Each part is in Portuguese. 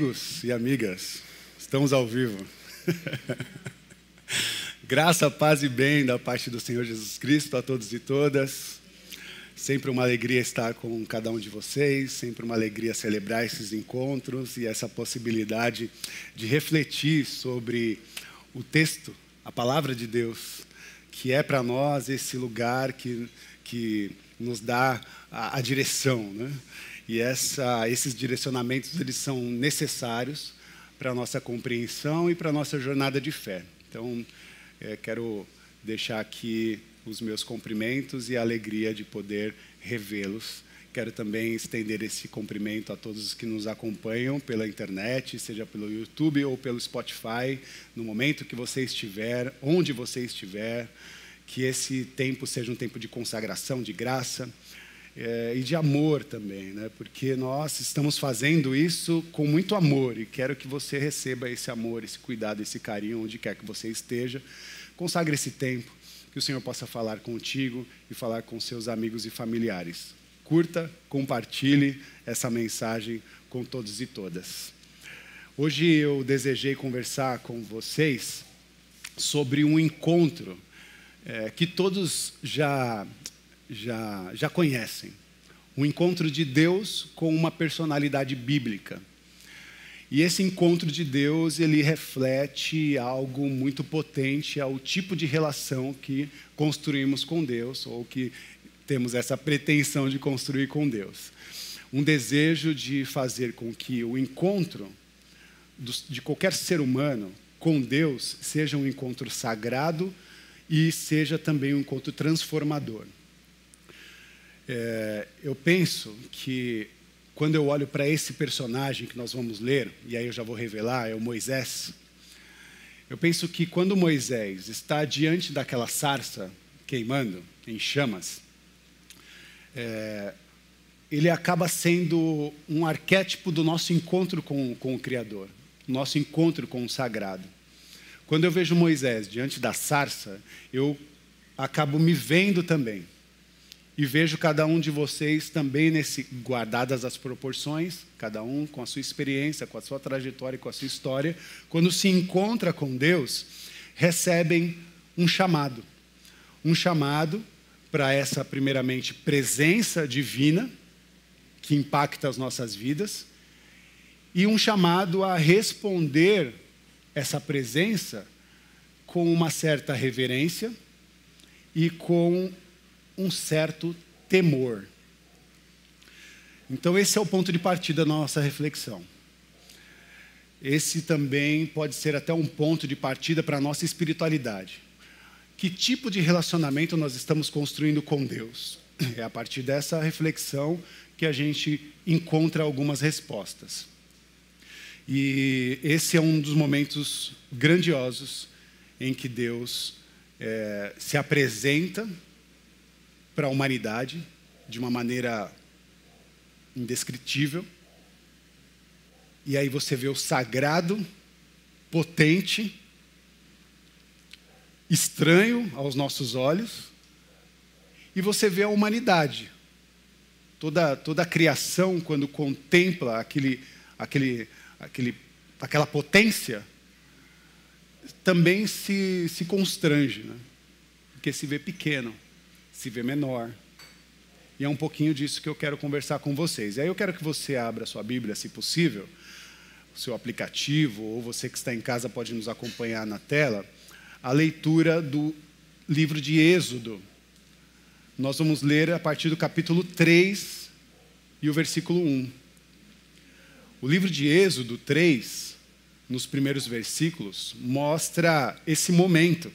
Amigos e amigas, estamos ao vivo. Graça, paz e bem da parte do Senhor Jesus Cristo a todos e todas. Sempre uma alegria estar com cada um de vocês, sempre uma alegria celebrar esses encontros e essa possibilidade de refletir sobre o texto, a palavra de Deus, que é para nós esse lugar que nos dá a direção, né? E esses direcionamentos eles são necessários para a nossa compreensão e para a nossa jornada de fé. Então, quero deixar aqui os meus cumprimentos e a alegria de poder revê-los. Quero também estender esse cumprimento a todos os que nos acompanham pela internet, seja pelo YouTube ou pelo Spotify, no momento que você estiver, onde você estiver, que esse tempo seja um tempo de consagração, de graça, e de amor também, né? Porque nós estamos fazendo isso com muito amor e quero que você receba esse amor, esse cuidado, esse carinho, onde quer que você esteja. Consagre esse tempo, que o Senhor possa falar contigo e falar com seus amigos e familiares. Curta, compartilhe essa mensagem com todos e todas. Hoje eu desejei conversar com vocês sobre um encontro que todos já conhecem. Um encontro de Deus com uma personalidade bíblica. E esse encontro de Deus, ele reflete algo muito potente ao tipo de relação que construímos com Deus, ou que temos essa pretensão de construir com Deus. Um desejo de fazer com que o encontro de qualquer ser humano com Deus seja um encontro sagrado e seja também um encontro transformador. Eu penso que quando eu olho para esse personagem que nós vamos ler, e aí eu já vou revelar, é o Moisés. Eu penso que quando Moisés está diante daquela sarça queimando, em chamas, ele acaba sendo um arquétipo do nosso encontro com o Criador, nosso encontro com o sagrado. Quando eu vejo Moisés diante da sarça, eu acabo me vendo também. E vejo cada um de vocês também guardadas as proporções, cada um com a sua experiência, com a sua trajetória e com a sua história, quando se encontra com Deus, recebem um chamado. Um chamado para essa, primeiramente, presença divina, que impacta as nossas vidas, e um chamado a responder essa presença com uma certa reverência e com um certo temor. Então esse é o ponto de partida da nossa reflexão. Esse também pode ser até um ponto de partida para a nossa espiritualidade. Que tipo de relacionamento nós estamos construindo com Deus? É a partir dessa reflexão que a gente encontra algumas respostas. E esse é um dos momentos grandiosos em que Deus se apresenta para a humanidade de uma maneira indescritível. E aí você vê o sagrado, potente, estranho aos nossos olhos, e você vê a humanidade. Toda a criação, quando contempla aquela potência, também se constrange, né? Porque se vê pequeno, se vê menor. E é um pouquinho disso que eu quero conversar com vocês. E aí eu quero que você abra a sua Bíblia, se possível, o seu aplicativo, ou você que está em casa pode nos acompanhar na tela, a leitura do livro de Êxodo. Nós vamos ler a partir do capítulo 3 e o versículo 1. O livro de Êxodo 3, nos primeiros versículos, mostra esse momento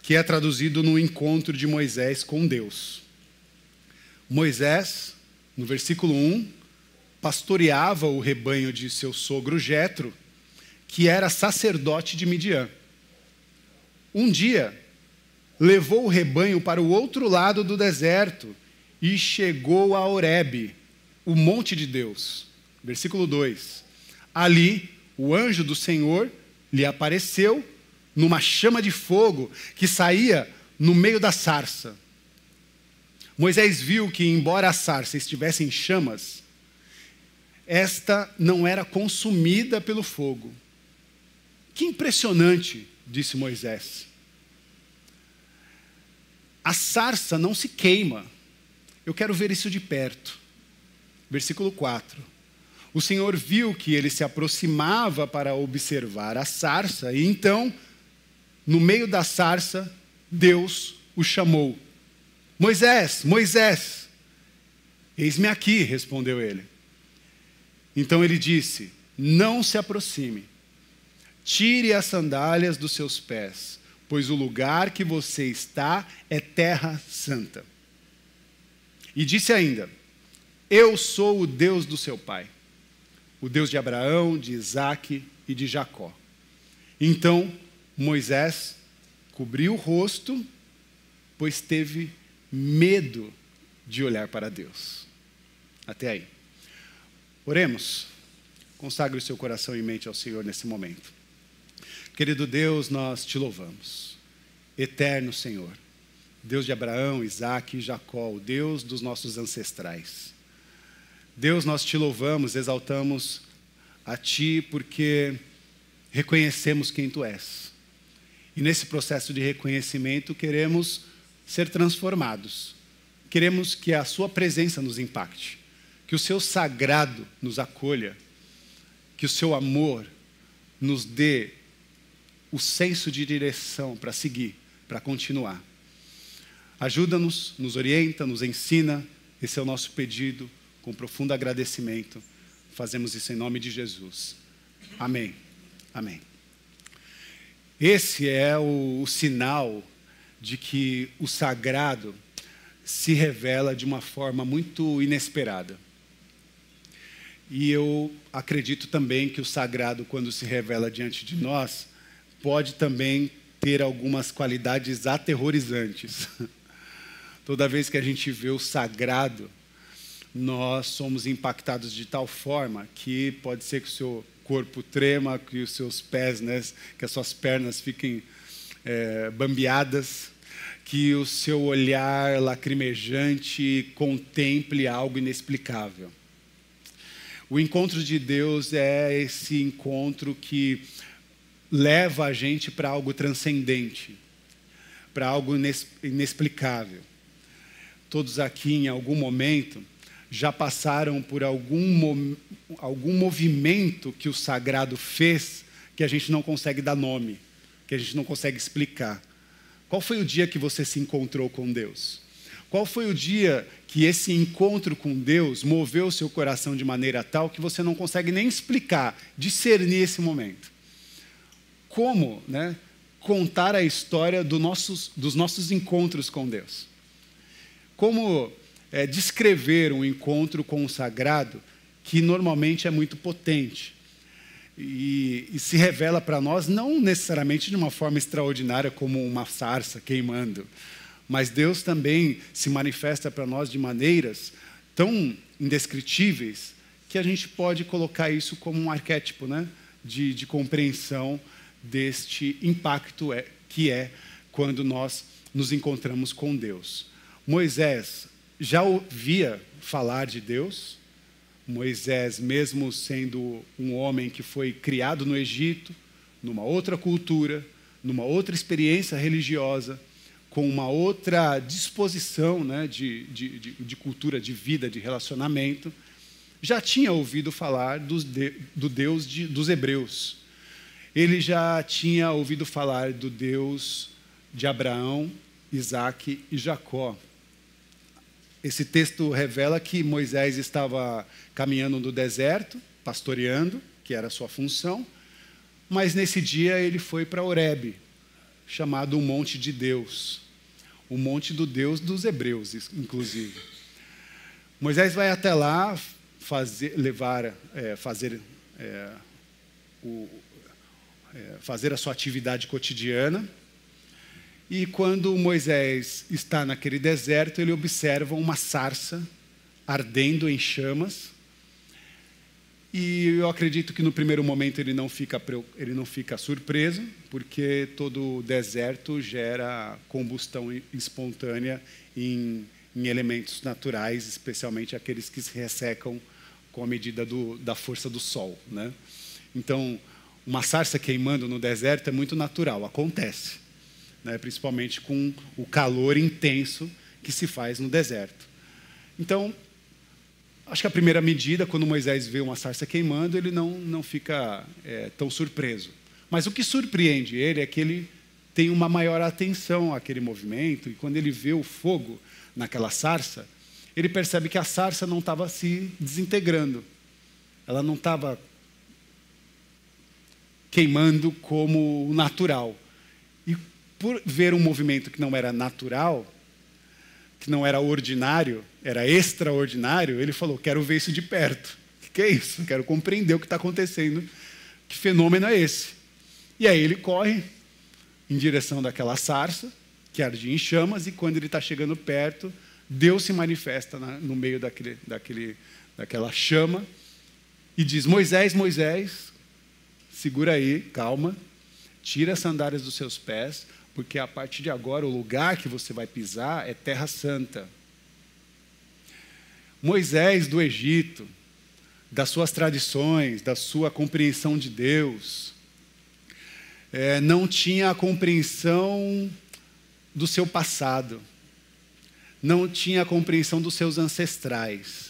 que é traduzido no encontro de Moisés com Deus. Moisés, no versículo 1, pastoreava o rebanho de seu sogro Jetro, que era sacerdote de Midian. Um dia, levou o rebanho para o outro lado do deserto e chegou a Horebe, o monte de Deus. Versículo 2. Ali, o anjo do Senhor lhe apareceu numa chama de fogo que saía no meio da sarça. Moisés viu que, embora a sarça estivesse em chamas, esta não era consumida pelo fogo. Que impressionante, disse Moisés. A sarça não se queima. Eu quero ver isso de perto. Versículo 4. O Senhor viu que ele se aproximava para observar a sarça, e então, no meio da sarça, Deus o chamou. Moisés, Moisés. Eis-me aqui, respondeu ele. Então ele disse, não se aproxime. Tire as sandálias dos seus pés, pois o lugar que você está é terra santa. E disse ainda, eu sou o Deus do seu pai, o Deus de Abraão, de Isaque e de Jacó. Então Moisés cobriu o rosto, pois teve medo de olhar para Deus. Até aí. Oremos. Consagre o seu coração e mente ao Senhor nesse momento. Querido Deus, nós te louvamos. Eterno Senhor, Deus de Abraão, Isaque e Jacó, o Deus dos nossos ancestrais. Deus, nós te louvamos, exaltamos a Ti, porque reconhecemos quem Tu és. E nesse processo de reconhecimento, queremos ser transformados. Queremos que a Sua presença nos impacte, que o Seu sagrado nos acolha, que o Seu amor nos dê o senso de direção para seguir, para continuar. Ajuda-nos, nos orienta, nos ensina. Esse é o nosso pedido, com profundo agradecimento. Fazemos isso em nome de Jesus. Amém. Amém. Esse é o sinal de que o sagrado se revela de uma forma muito inesperada. E eu acredito também que o sagrado, quando se revela diante de nós, pode também ter algumas qualidades aterrorizantes. Toda vez que a gente vê o sagrado, nós somos impactados de tal forma que pode ser que o seu corpo trema, que os seus pés, né, que as suas pernas fiquem bambeadas, que o seu olhar lacrimejante contemple algo inexplicável. O encontro de Deus é esse encontro que leva a gente para algo transcendente, para algo inexplicável. Todos aqui, em algum momento, já passaram por algum movimento que o sagrado fez que a gente não consegue dar nome, que a gente não consegue explicar. Qual foi o dia que você se encontrou com Deus? Qual foi o dia que esse encontro com Deus moveu o seu coração de maneira tal que você não consegue nem explicar, discernir esse momento? Como, né, contar a história dos nossos encontros com Deus? Como descrever um encontro com o sagrado que normalmente é muito potente e se revela para nós não necessariamente de uma forma extraordinária como uma sarça queimando, mas Deus também se manifesta para nós de maneiras tão indescritíveis que a gente pode colocar isso como um arquétipo, né, de compreensão deste impacto que é quando nós nos encontramos com Deus. Moisés já ouvia falar de Deus. Moisés, mesmo sendo um homem que foi criado no Egito, numa outra cultura, numa outra experiência religiosa, com uma outra disposição, né, de cultura, de vida, de relacionamento, já tinha ouvido falar do Deus dos hebreus. Ele já tinha ouvido falar do Deus de Abraão, Isaque e Jacó. Esse texto revela que Moisés estava caminhando no deserto, pastoreando, que era a sua função, mas nesse dia ele foi para Horebe, chamado o Monte de Deus, o Monte do Deus dos hebreus, inclusive. Moisés vai até lá fazer a sua atividade cotidiana. E quando Moisés está naquele deserto, ele observa uma sarça ardendo em chamas. E eu acredito que no primeiro momento ele não fica surpreso, porque todo deserto gera combustão espontânea em elementos naturais, especialmente aqueles que se ressecam com a medida da força do sol, né? Então, uma sarça queimando no deserto é muito natural, acontece, né? Principalmente com o calor intenso que se faz no deserto. Então, acho que a primeira medida, quando Moisés vê uma sarça queimando, ele não fica tão surpreso. Mas o que surpreende ele é que ele tem uma maior atenção àquele movimento, e quando ele vê o fogo naquela sarça, ele percebe que a sarça não estava se desintegrando. Ela não estava queimando como natural. E por ver um movimento que não era natural, que não era ordinário, era extraordinário, ele falou, quero ver isso de perto. O que é isso? Quero compreender o que está acontecendo. Que fenômeno é esse? E aí ele corre em direção daquela sarça, que ardia em chamas, e quando ele está chegando perto, Deus se manifesta no meio daquela chama e diz, Moisés, Moisés, segura aí, calma, tira as sandálias dos seus pés, porque a partir de agora o lugar que você vai pisar é terra santa. Moisés do Egito, das suas tradições, da sua compreensão de Deus, não tinha a compreensão do seu passado, não tinha a compreensão dos seus ancestrais.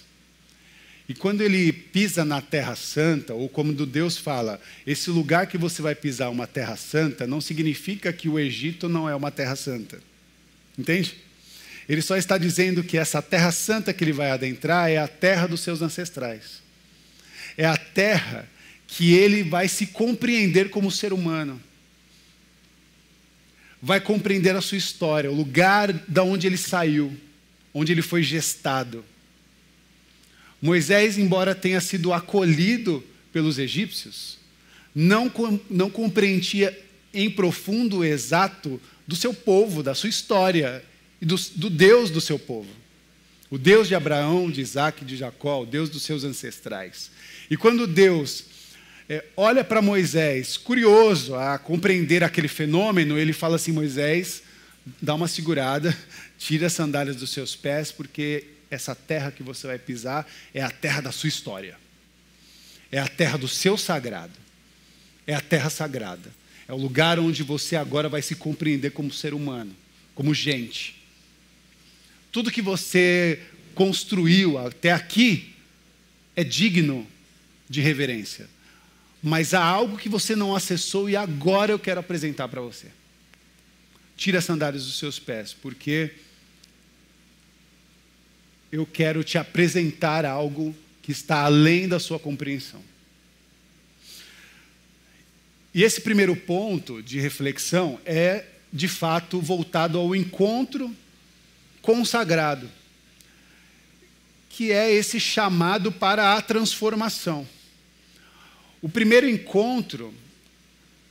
E quando ele pisa na terra santa, ou como Deus fala, esse lugar que você vai pisar é uma terra santa, não significa que o Egito não é uma terra santa. Entende? Ele só está dizendo que essa terra santa que ele vai adentrar é a terra dos seus ancestrais. É a terra que ele vai se compreender como ser humano. Vai compreender a sua história, o lugar de onde ele saiu, onde ele foi gestado. Moisés, embora tenha sido acolhido pelos egípcios, não compreendia em profundo o exato do seu povo, da sua história e do Deus do seu povo. O Deus de Abraão, de Isaac e de Jacó, o Deus dos seus ancestrais. E quando Deus olha para Moisés, curioso a compreender aquele fenômeno, ele fala assim, Moisés, dá uma segurada, tira as sandálias dos seus pés, porque essa terra que você vai pisar é a terra da sua história. É a terra do seu sagrado. É a terra sagrada. É o lugar onde você agora vai se compreender como ser humano, como gente. Tudo que você construiu até aqui é digno de reverência. Mas há algo que você não acessou e agora eu quero apresentar para você. Tira as sandálias dos seus pés, porque eu quero te apresentar algo que está além da sua compreensão. E esse primeiro ponto de reflexão é, de fato, voltado ao encontro consagrado, que é esse chamado para a transformação. O primeiro encontro,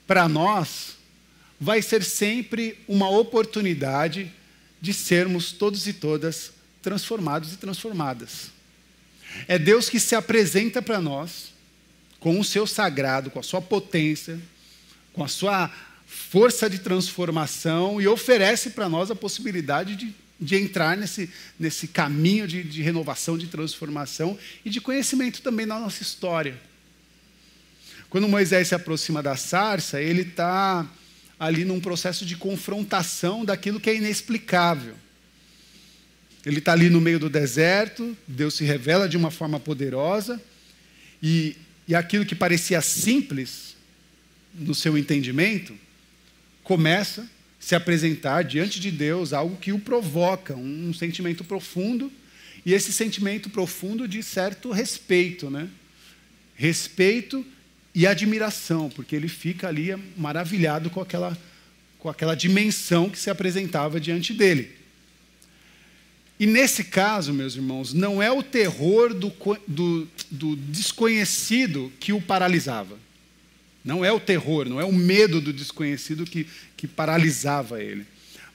para nós, vai ser sempre uma oportunidade de sermos todos e todas transformados e transformadas. É Deus que se apresenta para nós com o seu sagrado, com a sua potência, com a sua força de transformação e oferece para nós a possibilidade de entrar nesse caminho de renovação, de transformação e de conhecimento também da nossa história. Quando Moisés se aproxima da sarça, ele está ali num processo de confrontação daquilo que é inexplicável. Ele está ali no meio do deserto, Deus se revela de uma forma poderosa, e aquilo que parecia simples no seu entendimento, começa a se apresentar diante de Deus algo que o provoca, um sentimento profundo, e esse sentimento profundo de certo respeito, né? Respeito e admiração, porque ele fica ali maravilhado com aquela dimensão que se apresentava diante dele. E nesse caso, meus irmãos, não é o terror do desconhecido que o paralisava. Não é o terror, não é o medo do desconhecido que paralisava ele.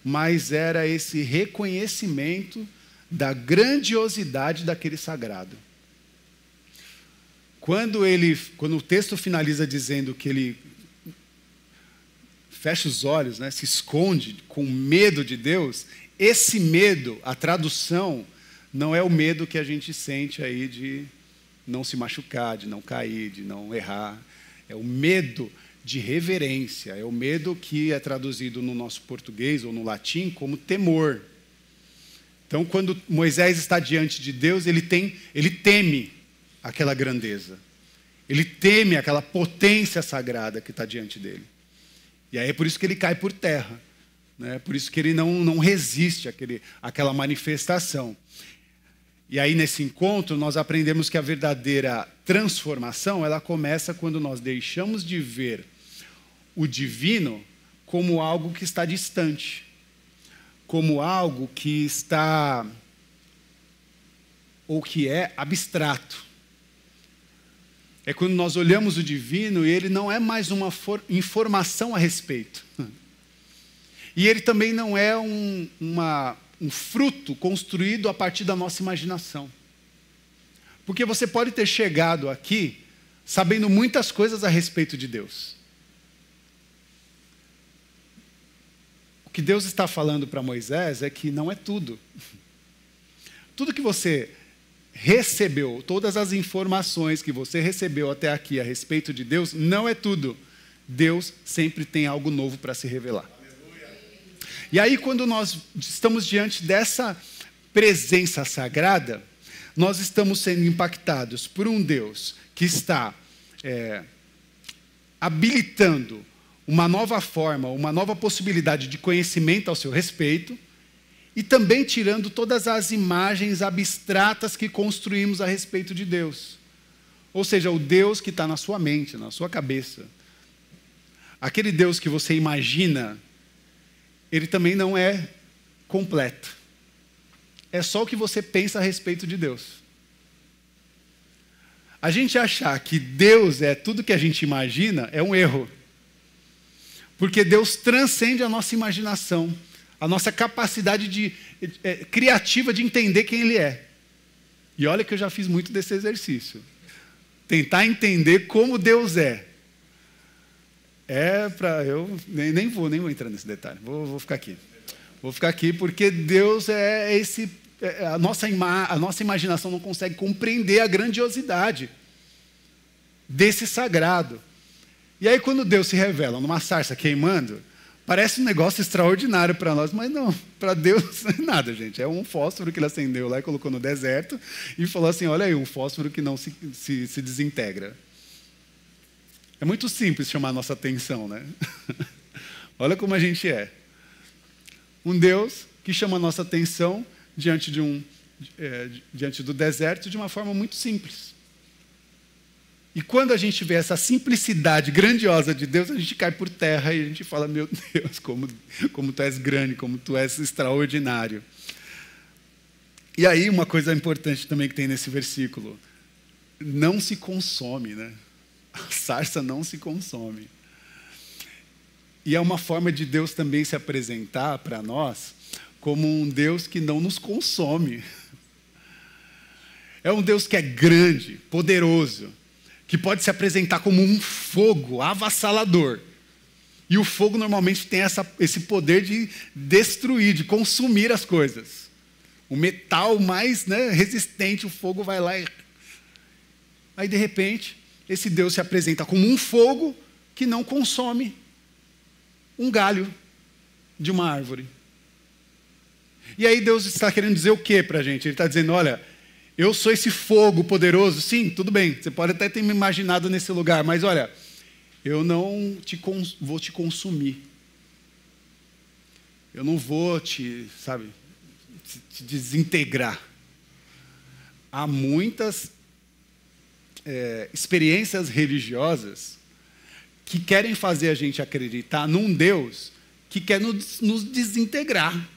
Mas era esse reconhecimento da grandiosidade daquele sagrado. Quando o texto finaliza dizendo que ele fecha os olhos, né, se esconde com medo de Deus, esse medo, a tradução, não é o medo que a gente sente aí não se machucar, de não cair, de não errar. É o medo de reverência, é o medo que é traduzido no nosso português ou no latim como temor. Então, quando Moisés está diante de Deus, ele teme aquela grandeza. Ele teme aquela potência sagrada que está diante dele. E aí é por isso que ele cai por terra. Né? Por isso que ele não resiste àquela manifestação. E aí, nesse encontro, nós aprendemos que a verdadeira transformação, ela começa quando nós deixamos de ver o divino como algo que está distante, como algo que está, ou que é abstrato. É quando nós olhamos o divino e ele não é mais uma informação a respeito. E ele também não é um fruto construído a partir da nossa imaginação. Porque você pode ter chegado aqui sabendo muitas coisas a respeito de Deus. O que Deus está falando para Moisés é que não é tudo. Tudo que você recebeu, todas as informações que você recebeu até aqui a respeito de Deus, não é tudo. Deus sempre tem algo novo para se revelar. E aí, quando nós estamos diante dessa presença sagrada, nós estamos sendo impactados por um Deus que está habilitando uma nova forma, uma nova possibilidade de conhecimento ao seu respeito, e também tirando todas as imagens abstratas que construímos a respeito de Deus. Ou seja, o Deus que está na sua mente, na sua cabeça. Aquele Deus que você imagina, ele também não é completo. É só o que você pensa a respeito de Deus. A gente achar que Deus é tudo que a gente imagina é um erro. Porque Deus transcende a nossa imaginação, a nossa capacidade criativa de entender quem Ele é. E olha que eu já fiz muito desse exercício. Tentar entender como Deus é. Eu nem vou entrar nesse detalhe. Vou ficar aqui. Vou ficar aqui porque Deus é esse... A nossa imaginação não consegue compreender a grandiosidade desse sagrado. E aí, quando Deus se revela numa sarça queimando, parece um negócio extraordinário para nós, mas não, para Deus não é nada, gente. É um fósforo que ele acendeu lá e colocou no deserto e falou assim, olha aí, um fósforo que não se desintegra. É muito simples chamar a nossa atenção, né? Olha como a gente é. Um Deus que chama a nossa atenção diante do deserto de uma forma muito simples. E quando a gente vê essa simplicidade grandiosa de Deus, a gente cai por terra e a gente fala, meu Deus, como tu és grande, como tu és extraordinário. E aí uma coisa importante também que tem nesse versículo, não se consome, né? A sarça não se consome. E é uma forma de Deus também se apresentar para nós como um Deus que não nos consome. É um Deus que é grande, poderoso, que pode se apresentar como um fogo avassalador. E o fogo normalmente tem esse poder de destruir, de consumir as coisas. O metal mais resistente, o fogo vai lá e... Aí, de repente, esse Deus se apresenta como um fogo que não consome um galho de uma árvore. E aí Deus está querendo dizer o que para a gente? Ele está dizendo, olha, eu sou esse fogo poderoso. Sim, tudo bem, você pode até ter me imaginado nesse lugar, mas olha, eu não vou te consumir. Eu não vou te desintegrar. Há muitas experiências religiosas que querem fazer a gente acreditar num Deus que quer nos desintegrar.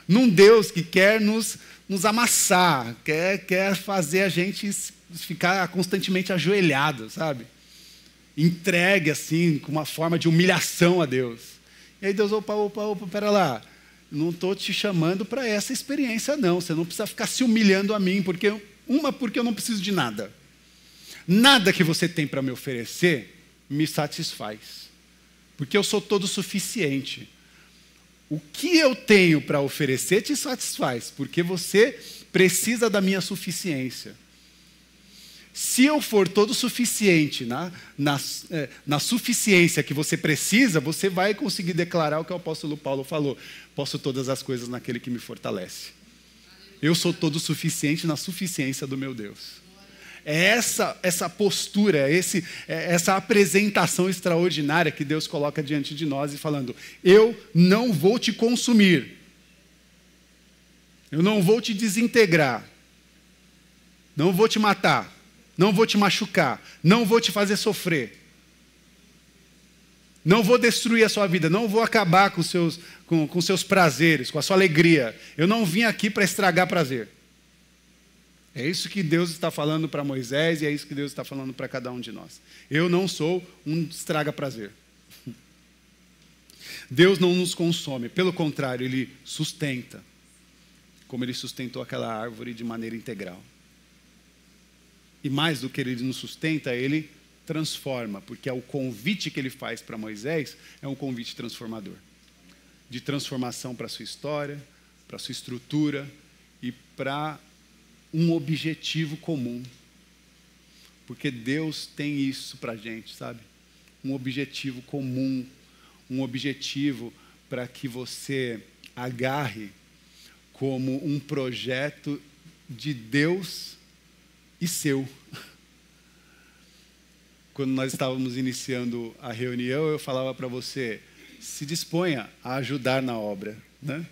Num Deus que quer nos amassar, quer fazer a gente ficar constantemente ajoelhado, sabe? Entregue assim, com uma forma de humilhação a Deus. E aí Deus, opa, pera lá, não estou te chamando para essa experiência não, você não precisa ficar se humilhando a mim, porque eu não preciso de nada. Nada que você tem para me oferecer me satisfaz, porque eu sou todo suficiente. O que eu tenho para oferecer te satisfaz, porque você precisa da minha suficiência. Se eu for todo suficiente na suficiência que você precisa, você vai conseguir declarar o que o apóstolo Paulo falou. Posso todas as coisas naquele que me fortalece. Eu sou todo suficiente na suficiência do meu Deus. É essa postura, essa apresentação extraordinária que Deus coloca diante de nós e falando: eu não vou te consumir. Eu não vou te desintegrar. Não vou te matar. Não vou te machucar. Não vou te fazer sofrer. Não vou destruir a sua vida. Não vou acabar com seus prazeres, com a sua alegria. Eu não vim aqui para estragar prazer. É isso que Deus está falando para Moisés e é isso que Deus está falando para cada um de nós. Eu não sou um estraga-prazer. Deus não nos consome, pelo contrário, Ele sustenta, como Ele sustentou aquela árvore de maneira integral. E mais do que Ele nos sustenta, Ele transforma, porque o convite que Ele faz para Moisés é um convite transformador. De transformação para a sua história, para a sua estrutura e para um objetivo comum. Porque Deus tem isso para a gente, sabe? Um objetivo comum, um objetivo para que você agarre como um projeto de Deus e seu. Quando nós estávamos iniciando a reunião, eu falava para você: se disponha a ajudar na obra, né?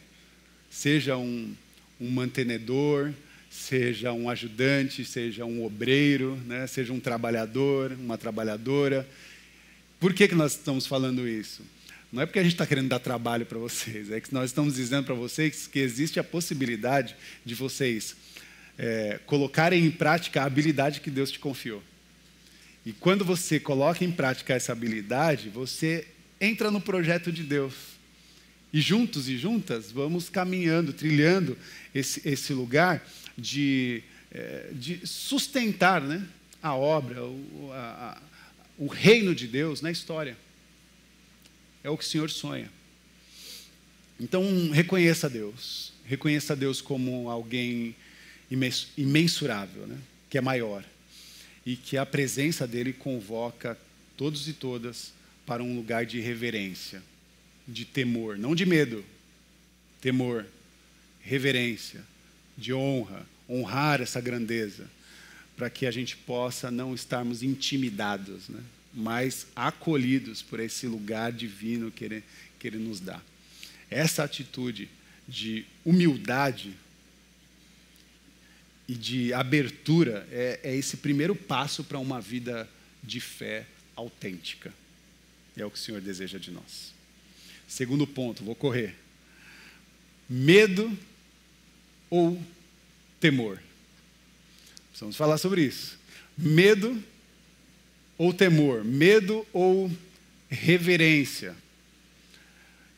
Seja um mantenedor, seja um ajudante, seja um obreiro, né? Seja um trabalhador, uma trabalhadora. Por que nós estamos falando isso? Não é porque a gente está querendo dar trabalho para vocês, é que nós estamos dizendo para vocês que existe a possibilidade de vocês colocarem em prática a habilidade que Deus te confiou. E quando você coloca em prática essa habilidade, você entra no projeto de Deus. E juntos e juntas vamos caminhando, trilhando esse lugar de sustentar, né, a obra, o reino de Deus na história. É o que o Senhor sonha. Então, reconheça a Deus como alguém imensurável, né, que é maior. E que a presença dEle convoca todos e todas para um lugar de reverência, de temor, não de medo, temor, reverência, de honrar essa grandeza, para que a gente possa não estarmos intimidados, né, mas acolhidos por esse lugar divino que Ele nos dá. Essa atitude de humildade e de abertura é esse primeiro passo para uma vida de fé autêntica. É o que o Senhor deseja de nós. Segundo ponto, vou correr. Medo ou temor? Precisamos falar sobre isso. Medo ou temor? Medo ou reverência?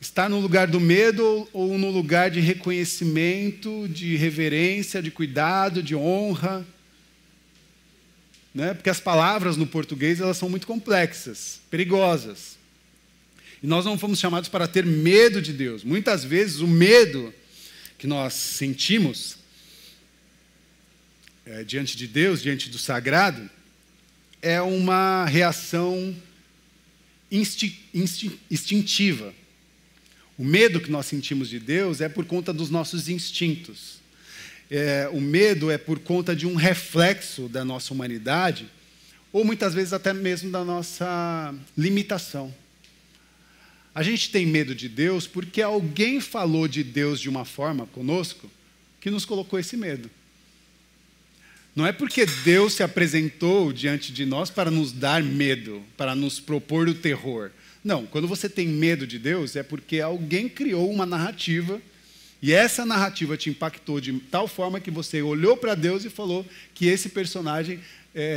Está no lugar do medo ou no lugar de reconhecimento, de reverência, de cuidado, de honra? Né? Porque as palavras no português elas são muito complexas, perigosas. E nós não fomos chamados para ter medo de Deus. Muitas vezes o medo que nós sentimos diante de Deus, diante do sagrado, é uma reação instintiva. O medo que nós sentimos de Deus é por conta dos nossos instintos. O medo é por conta de um reflexo da nossa humanidade, ou muitas vezes até mesmo da nossa limitação. A gente tem medo de Deus porque alguém falou de Deus de uma forma conosco que nos colocou esse medo. Não é porque Deus se apresentou diante de nós para nos dar medo, para nos propor o terror. Não, quando você tem medo de Deus é porque alguém criou uma narrativa e essa narrativa te impactou de tal forma que você olhou para Deus e falou que esse personagem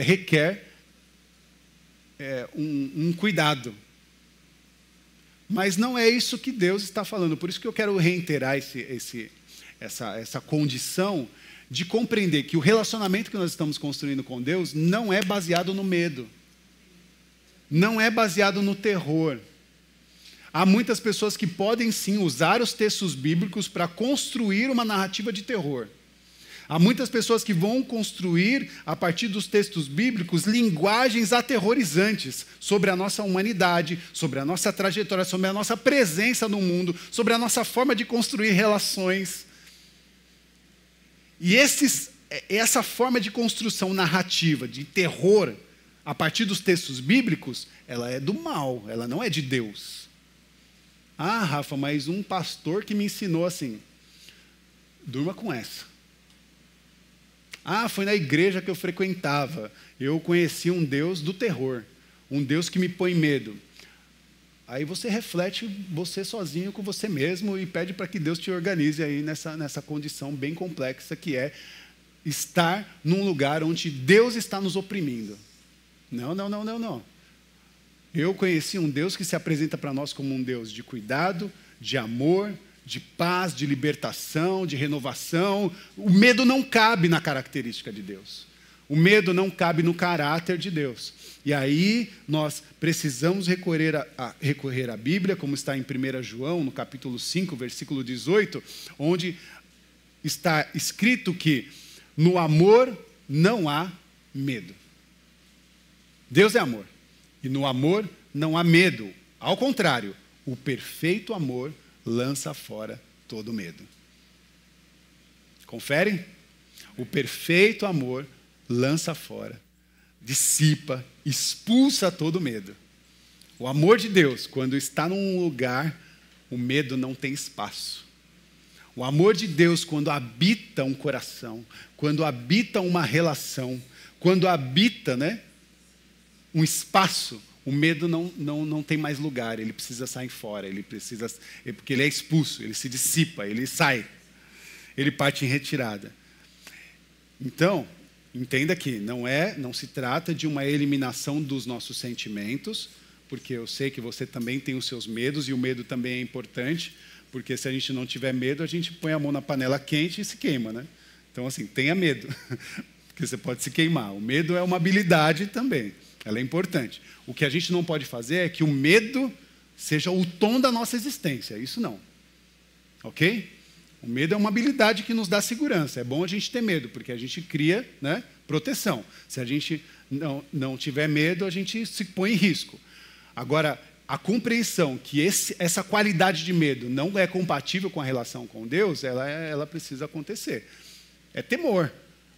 requer um cuidado. Mas não é isso que Deus está falando. Por isso que eu quero reiterar essa condição de compreender que o relacionamento que nós estamos construindo com Deus não é baseado no medo. Não é baseado no terror. Há muitas pessoas que podem sim usar os textos bíblicos para construir uma narrativa de terror. Há muitas pessoas que vão construir, a partir dos textos bíblicos, linguagens aterrorizantes sobre a nossa humanidade, sobre a nossa trajetória, sobre a nossa presença no mundo, sobre a nossa forma de construir relações. E essa forma de construção narrativa, de terror, a partir dos textos bíblicos, ela é do mal, ela não é de Deus. Ah, Rafa, mas um pastor que me ensinou assim. Durma com essa. Ah, foi na igreja que eu frequentava. Eu conheci um Deus do terror. Um Deus que me põe medo. Aí você reflete você sozinho com você mesmo e pede para que Deus te organize aí nessa condição bem complexa que é estar num lugar onde Deus está nos oprimindo. Não. Eu conheci um Deus que se apresenta para nós como um Deus de cuidado, de amor, de paz, de libertação, de renovação. O medo não cabe na característica de Deus. O medo não cabe no caráter de Deus. E aí nós precisamos recorrer à Bíblia, como está em 1 João, no capítulo 5, versículo 18, onde está escrito que no amor não há medo. Deus é amor. E no amor não há medo. Ao contrário, o perfeito amor lança fora todo medo. Confere? O perfeito amor lança fora, dissipa, expulsa todo medo. O amor de Deus, quando está num lugar, o medo não tem espaço. O amor de Deus, quando habita um coração, quando habita uma relação, quando habita, um espaço, o medo não tem mais lugar, ele precisa sair fora, porque ele é expulso, ele se dissipa, ele sai, ele parte em retirada. Então, entenda que não se trata de uma eliminação dos nossos sentimentos, porque eu sei que você também tem os seus medos, e o medo também é importante, porque se a gente não tiver medo, a gente põe a mão na panela quente e se queima, Então, assim, tenha medo, porque você pode se queimar. O medo é uma habilidade também. Ela é importante. O que a gente não pode fazer é que o medo seja o tom da nossa existência. Isso não. Ok? O medo é uma habilidade que nos dá segurança. É bom a gente ter medo, porque a gente cria proteção. Se a gente não tiver medo, a gente se põe em risco. Agora, a compreensão que essa qualidade de medo não é compatível com a relação com Deus, ela precisa acontecer. É temor.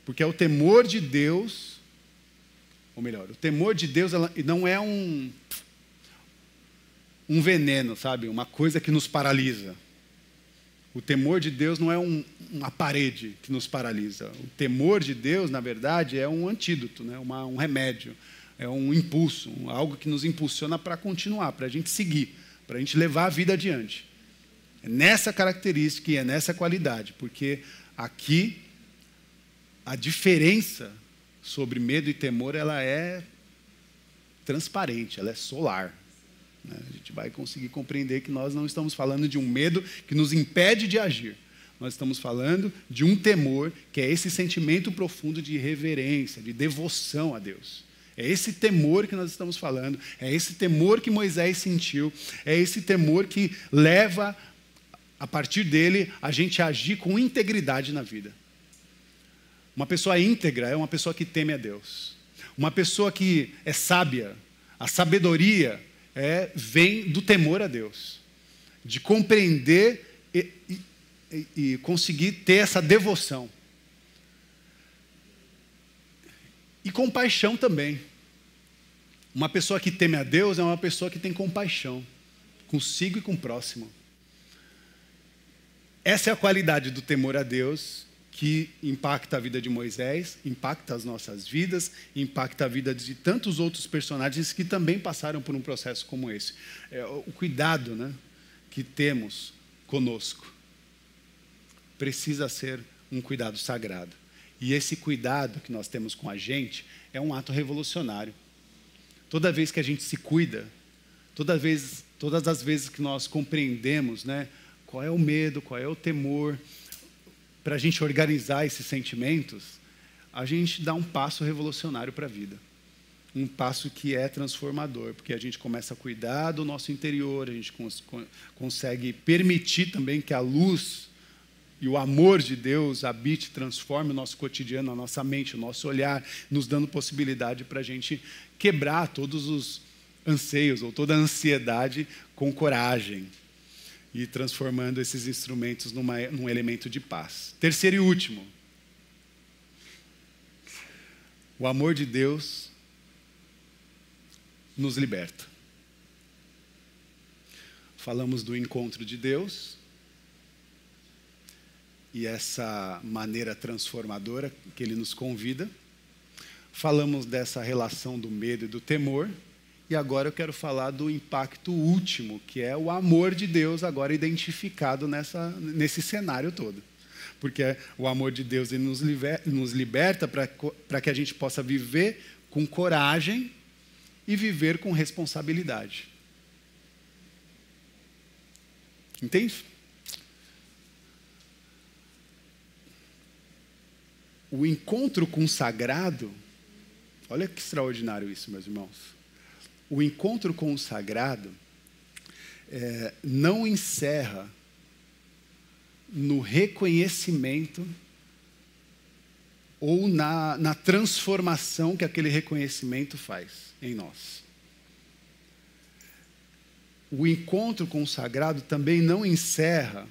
Porque é o temor de Deus... Ou melhor, o temor de Deus não é um veneno, sabe? Uma coisa que nos paralisa. O temor de Deus não é uma parede que nos paralisa. O temor de Deus, na verdade, é um antídoto, um remédio. É um impulso, algo que nos impulsiona para continuar, para a gente seguir, para a gente levar a vida adiante. É nessa característica e é nessa qualidade, porque aqui a diferença sobre medo e temor, ela é transparente, ela é solar. A gente vai conseguir compreender que nós não estamos falando de um medo que nos impede de agir. Nós estamos falando de um temor, que é esse sentimento profundo de reverência, de devoção a Deus. É esse temor que nós estamos falando, é esse temor que Moisés sentiu, é esse temor que leva, a partir dele, a gente a agir com integridade na vida. Uma pessoa íntegra é uma pessoa que teme a Deus. Uma pessoa que é sábia, a sabedoria vem do temor a Deus. De compreender e conseguir ter essa devoção. E compaixão também. Uma pessoa que teme a Deus é uma pessoa que tem compaixão. Consigo e com o próximo. Essa é a qualidade do temor a Deus, que impacta a vida de Moisés, impacta as nossas vidas, impacta a vida de tantos outros personagens que também passaram por um processo como esse. O cuidado que temos conosco precisa ser um cuidado sagrado. E esse cuidado que nós temos com a gente é um ato revolucionário. Toda vez que a gente se cuida, todas as vezes que nós compreendemos qual é o medo, qual é o temor, para a gente organizar esses sentimentos, a gente dá um passo revolucionário para a vida. Um passo que é transformador, porque a gente começa a cuidar do nosso interior, a gente consegue permitir também que a luz e o amor de Deus habite, transforme o nosso cotidiano, a nossa mente, o nosso olhar, nos dando possibilidade para a gente quebrar todos os anseios ou toda a ansiedade com coragem e transformando esses instrumentos num elemento de paz. Terceiro e último, o amor de Deus nos liberta. Falamos do encontro de Deus e essa maneira transformadora que Ele nos convida. Falamos dessa relação do medo e do temor. E agora eu quero falar do impacto último, que é o amor de Deus agora identificado nesse cenário todo. Porque o amor de Deus ele nos liberta para que a gente possa viver com coragem e viver com responsabilidade. Entende? O encontro com o sagrado, olha que extraordinário isso, meus irmãos. O encontro com o sagrado não encerra no reconhecimento ou na transformação que aquele reconhecimento faz em nós. O encontro com o sagrado também não encerra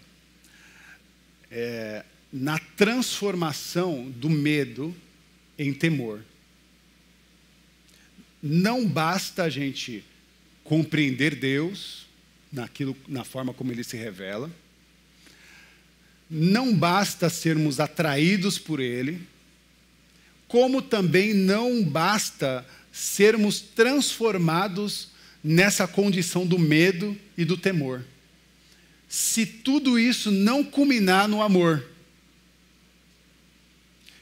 na transformação do medo em temor. Não basta a gente compreender Deus na forma como Ele se revela. Não basta sermos atraídos por Ele, como também não basta sermos transformados nessa condição do medo e do temor. Se tudo isso não culminar no amor,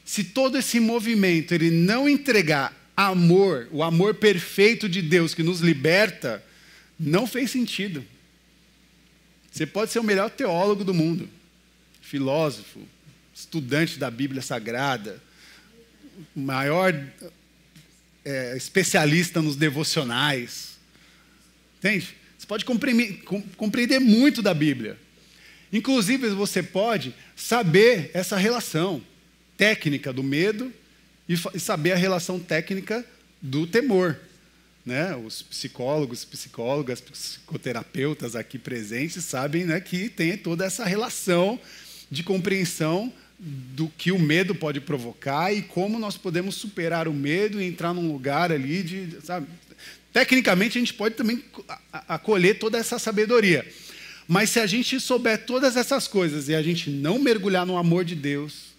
se todo esse movimento ele não entregar amor, o amor perfeito de Deus que nos liberta, não fez sentido. Você pode ser o melhor teólogo do mundo, filósofo, estudante da Bíblia Sagrada, maior especialista nos devocionais. Entende? Você pode compreender muito da Bíblia. Inclusive, você pode saber essa relação técnica do medo e saber a relação técnica do temor. Né? Os psicólogos, psicólogas, psicoterapeutas aqui presentes sabem, né, que tem toda essa relação de compreensão do que o medo pode provocar e como nós podemos superar o medo e entrar num lugar ali sabe? Tecnicamente, a gente pode também acolher toda essa sabedoria. Mas se a gente souber todas essas coisas e a gente não mergulhar no amor de Deus,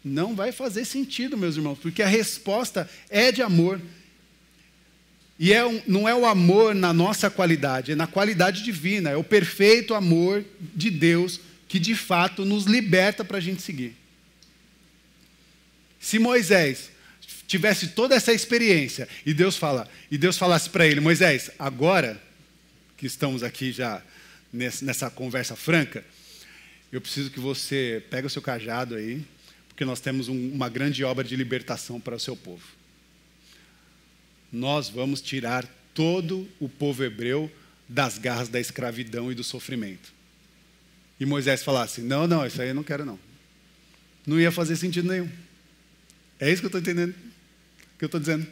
não vai fazer sentido, meus irmãos, porque a resposta é de amor. E não é o amor na nossa qualidade, é na qualidade divina, é o perfeito amor de Deus que, de fato, nos liberta para a gente seguir. Se Moisés tivesse toda essa experiência e Deus falasse para ele, Moisés, agora que estamos aqui já nessa conversa franca, eu preciso que você pegue o seu cajado aí, porque nós temos uma grande obra de libertação para o seu povo. Nós vamos tirar todo o povo hebreu das garras da escravidão e do sofrimento. E Moisés falasse, não, isso aí eu não quero não. Não ia fazer sentido nenhum. É isso que eu estou entendendo, que eu estou dizendo.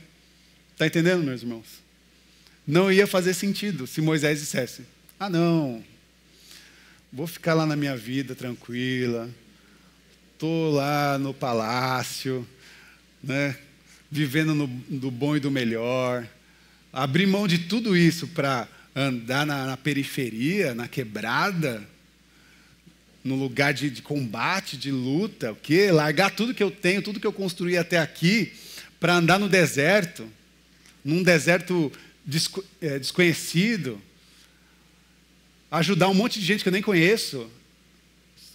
Está entendendo, meus irmãos? Não ia fazer sentido se Moisés dissesse, não, vou ficar lá na minha vida tranquila, estou lá no palácio, né, vivendo do bom e do melhor, abrir mão de tudo isso para andar na periferia, na quebrada, no lugar de combate, de luta, o quê? Largar tudo que eu tenho, tudo que eu construí até aqui, para andar no deserto, num deserto desconhecido, ajudar um monte de gente que eu nem conheço.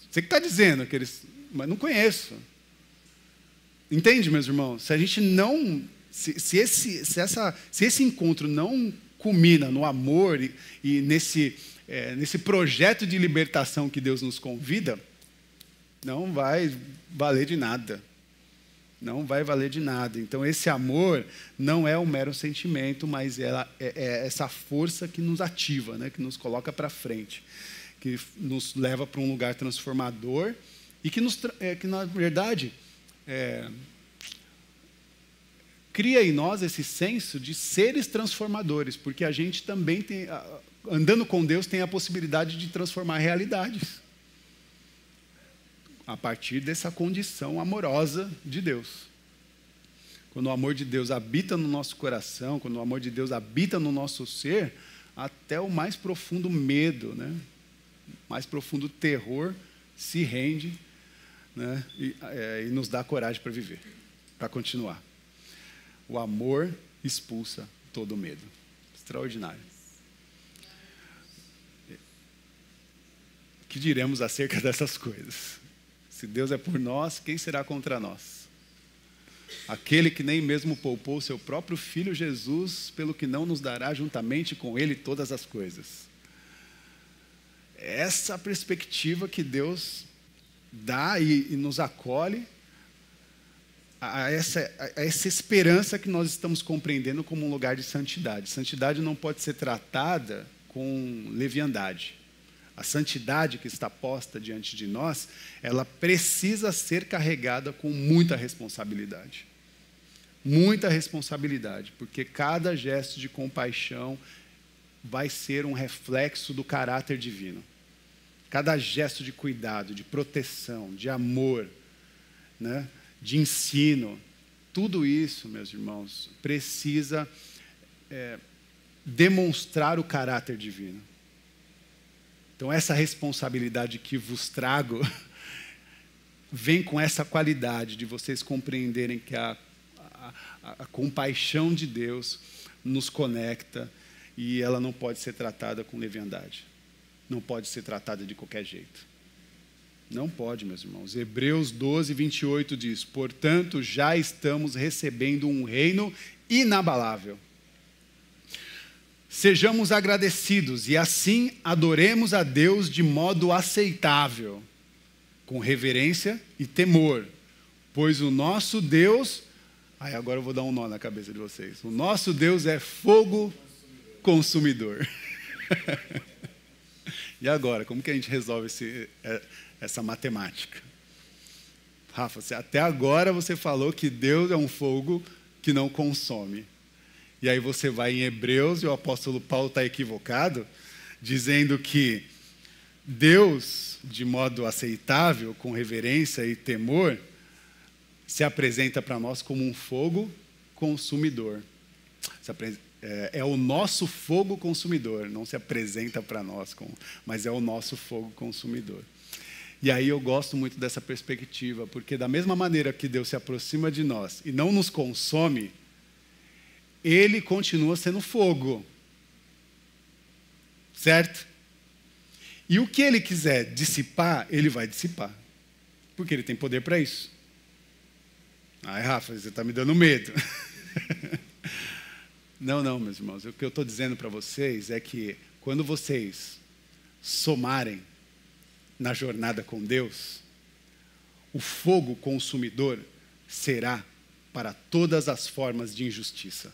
Você que está dizendo que mas não conheço. Entende, meus irmãos? Se a gente não, se esse encontro não culmina no amor e nesse projeto de libertação que Deus nos convida, não vai valer de nada. Não vai valer de nada. Então, esse amor não é um mero sentimento, mas é essa força que nos ativa, né? Que nos coloca para frente. que nos leva para um lugar transformador e que, que na verdade, cria em nós esse senso de seres transformadores, porque a gente também tem, andando com Deus, tem a possibilidade de transformar realidades a partir dessa condição amorosa de Deus. Quando o amor de Deus habita no nosso coração, quando o amor de Deus habita no nosso ser, até o mais profundo medo, né? O mais profundo terror se rende, né? E nos dá coragem para viver, para continuar. O amor expulsa todo o medo. Extraordinário. O que diremos acerca dessas coisas? Se Deus é por nós, quem será contra nós? Aquele que nem mesmo poupou seu próprio Filho Jesus, pelo que não nos dará juntamente com Ele todas as coisas. Essa perspectiva que Deus dá e nos acolhe, a essa esperança que nós estamos compreendendo como um lugar de santidade. Santidade não pode ser tratada com leviandade. A santidade que está posta diante de nós, ela precisa ser carregada com muita responsabilidade. Muita responsabilidade, porque cada gesto de compaixão vai ser um reflexo do caráter divino. Cada gesto de cuidado, de proteção, de amor, né? De ensino, tudo isso, meus irmãos, precisa demonstrar o caráter divino. Então, essa responsabilidade que vos trago vem com essa qualidade de vocês compreenderem que a compaixão de Deus nos conecta e ela não pode ser tratada com leviandade. Não pode ser tratada de qualquer jeito. Não pode, meus irmãos. Hebreus 12, 28 diz: portanto, já estamos recebendo um reino inabalável. Sejamos agradecidos e assim adoremos a Deus de modo aceitável, com reverência e temor, pois o nosso Deus... agora eu vou dar um nó na cabeça de vocês. O nosso Deus é fogo consumidor. E agora, como que a gente resolve essa matemática? Rafa, até agora você falou que Deus é um fogo que não consome. E aí você vai em Hebreus e o apóstolo Paulo está equivocado, dizendo que Deus, de modo aceitável, com reverência e temor, se apresenta para nós como um fogo consumidor. É o nosso fogo consumidor, não se apresenta para nós, mas é o nosso fogo consumidor. E aí eu gosto muito dessa perspectiva, porque da mesma maneira que Deus se aproxima de nós e não nos consome, Ele continua sendo fogo. Certo? E o que Ele quiser dissipar, Ele vai dissipar. Porque Ele tem poder para isso. Ai, Rafa, você está me dando medo. Não, meus irmãos. O que eu estou dizendo para vocês é que quando vocês somarem na jornada com Deus, o fogo consumidor será para todas as formas de injustiça.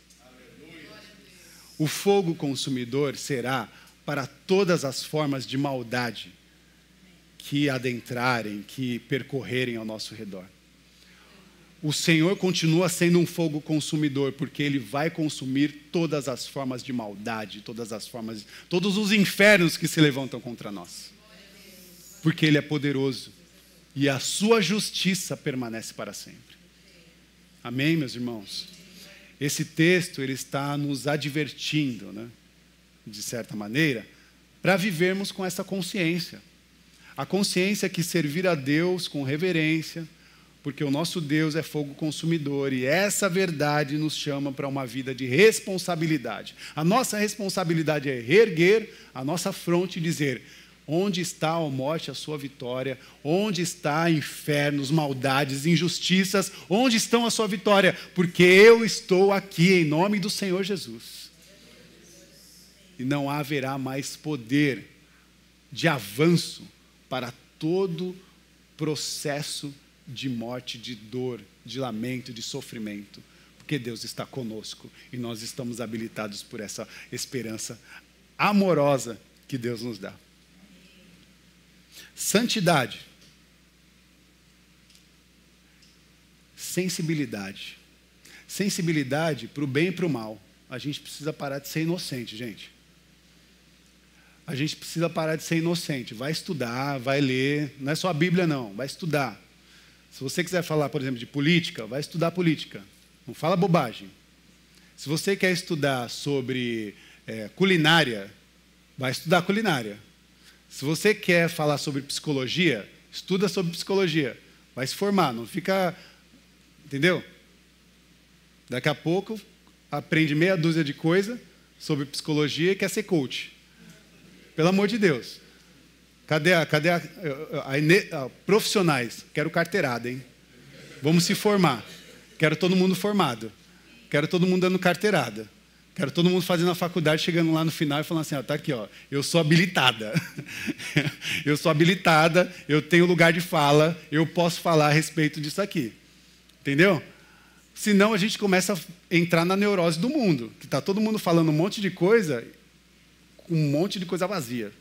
O fogo consumidor será para todas as formas de maldade que adentrarem, que percorrerem ao nosso redor. O Senhor continua sendo um fogo consumidor, porque Ele vai consumir todas as formas de maldade, todos os infernos que se levantam contra nós. Porque Ele é poderoso e a sua justiça permanece para sempre. Amém, meus irmãos? Esse texto ele está nos advertindo, né, de certa maneira, para vivermos com essa consciência. A consciência que servir a Deus com reverência, porque o nosso Deus é fogo consumidor, e essa verdade nos chama para uma vida de responsabilidade. A nossa responsabilidade é reerguer a nossa fronte e dizer: onde está, ó morte, a sua vitória? Onde está, infernos, maldades, injustiças? Onde estão a sua vitória? Porque eu estou aqui em nome do Senhor Jesus. E não haverá mais poder de avanço para todo processo de morte, de dor, de lamento, de sofrimento, porque Deus está conosco e nós estamos habilitados por essa esperança amorosa que Deus nos dá. Santidade. Sensibilidade. Sensibilidade para o bem e para o mal. A gente precisa parar de ser inocente, gente. A gente precisa parar de ser inocente. Vai estudar, vai ler. Não é só a Bíblia, não. Vai estudar. Se você quiser falar, por exemplo, de política, vai estudar política. Não fala bobagem. Se você quer estudar sobre culinária, vai estudar culinária. Se você quer falar sobre psicologia, estuda sobre psicologia. Vai se formar, não fica... Entendeu? Daqui a pouco, aprende meia dúzia de coisa sobre psicologia e quer ser coach. Pelo amor de Deus. Cadê profissionais? Quero carteirada, hein? Vamos se formar. Quero todo mundo formado. Quero todo mundo dando carteirada. Quero todo mundo fazendo a faculdade, chegando lá no final e falando assim, ó, tá aqui, ó, eu sou habilitada. Eu sou habilitada, eu tenho lugar de fala, eu posso falar a respeito disso aqui. Entendeu? Senão a gente começa a entrar na neurose do mundo, que está todo mundo falando um monte de coisa, com um monte de coisa vazia.